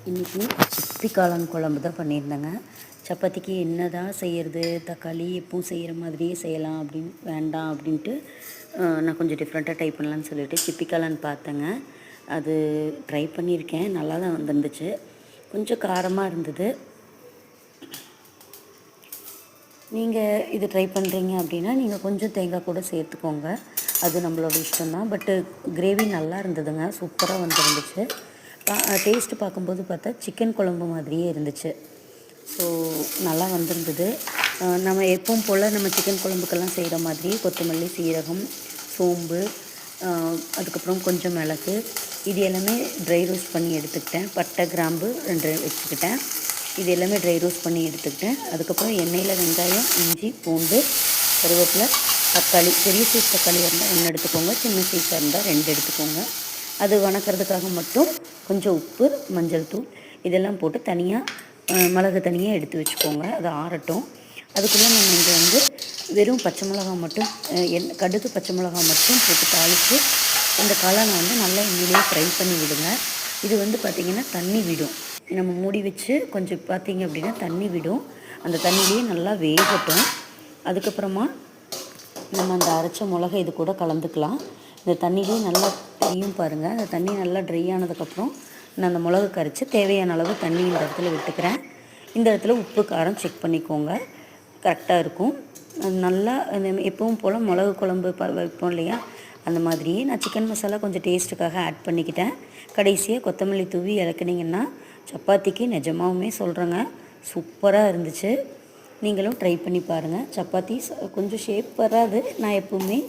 இன்றைக்கி சிப்பி காளான் குழம்பு தான் பண்ணியிருந்தேங்க. சப்பாத்திக்கு என்ன தான் செய்கிறது, தக்காளி எப்பவும் செய்கிற மாதிரியே செய்யலாம் அப்படின்னு வேண்டாம் அப்படின்ட்டு நான் கொஞ்சம் டிஃப்ரெண்ட்டாக ட்ரை பண்ணலான்னு சொல்லிட்டு சிப்பி காளான் பார்த்தேங்க. அது ட்ரை பண்ணியிருக்கேன், நல்லா தான் வந்துருந்துச்சு. கொஞ்சம் காரமாக இருந்தது. நீங்கள் இது ட்ரை பண்ணுறீங்க அப்படின்னா நீங்கள் கொஞ்சம் தேங்காய் கூட சேர்த்துக்கோங்க, அது நம்மளோட இஷ்டம்தான். பட்டு கிரேவி நல்லா இருந்ததுங்க, சூப்பராக வந்துருந்துச்சு. டேஸ்ட்டு பார்க்கும்போது பார்த்தா சிக்கன் குழம்பு மாதிரியே இருந்துச்சு. ஸோ நல்லா வந்திருந்தது. நம்ம எப்பவும் போல் நம்ம சிக்கன் குழம்புக்கெல்லாம் செய்கிற மாதிரி கொத்தமல்லி, சீரகம், சோம்பு, அதுக்கப்புறம் கொஞ்சம் மிளகு, இது எல்லாமே ட்ரை ரோஸ்ட் பண்ணி எடுத்துக்கிட்டேன். பட்டை, கிராம்பு 2 வச்சுக்கிட்டேன். இது எல்லாமே ட்ரை ரோஸ்ட் பண்ணி எடுத்துக்கிட்டேன். அதுக்கப்புறம் எண்ணெயில் வெங்காயம், இஞ்சி, பூண்டு, கருவேப்பிலை, தக்காளி, பெரிய சைஸ் தக்காளி இருந்தால் 1 எடுத்துக்கோங்க, சின்ன சைஸாக இருந்தால் 2 எடுத்துக்கோங்க. அது வணக்கிறதுக்காக மட்டும் கொஞ்சம் உப்பு, மஞ்சள் தூள் இதெல்லாம் போட்டு தனியாக மிளகு தனியாக எடுத்து வச்சுக்கோங்க. அது ஆறட்டும். அதுக்குள்ளே நம்ம இங்கே வந்து வெறும் பச்சை மிளகா மட்டும் கடுகு பச்சை மிளகா மட்டும் போட்டு தாளித்து இந்த காளானை வந்து நல்லா எண்ணெயிலே ஃப்ரை பண்ணி விடுங்க. இது வந்து பார்த்திங்கன்னா தண்ணி விடும். நம்ம மூடி வச்சு கொஞ்சம் பார்த்திங்க அப்படின்னா தண்ணி விடும். அந்த தண்ணியிலேயே நல்லா வேகட்டும். அதுக்கப்புறமா நம்ம அந்த அரைச்ச மிளகா இது கூட கலந்துக்கலாம். இந்த தண்ணியிலே நல்லா தெரியும் பாருங்கள். அந்த தண்ணி நல்லா ட்ரை ஆனதுக்கப்புறம் நான் அந்த மிளகு கரைச்சி தேவையான அளவு தண்ணி இந்த இடத்துல விட்டுக்கிறேன். இந்த இடத்துல உப்பு காரம் செக் பண்ணிக்கோங்க, கரெக்டாக இருக்கும். நல்லா எப்பவும் போல் மிளகு குழம்பு வைப்போம் இல்லையா, அந்த மாதிரியே நான் சிக்கன் மசாலா கொஞ்சம் டேஸ்ட்டுக்காக ஆட் பண்ணிக்கிட்டேன். கடைசியாக கொத்தமல்லி தூவி இறக்குனீங்கன்னா சப்பாத்திக்கு நிஜமாவுமே சொல்கிறேங்க சூப்பராக இருந்துச்சு. நீங்களும் ட்ரை பண்ணி பாருங்கள். சப்பாத்தி கொஞ்சம் ஷேப் வராது, நான் எப்பவுமே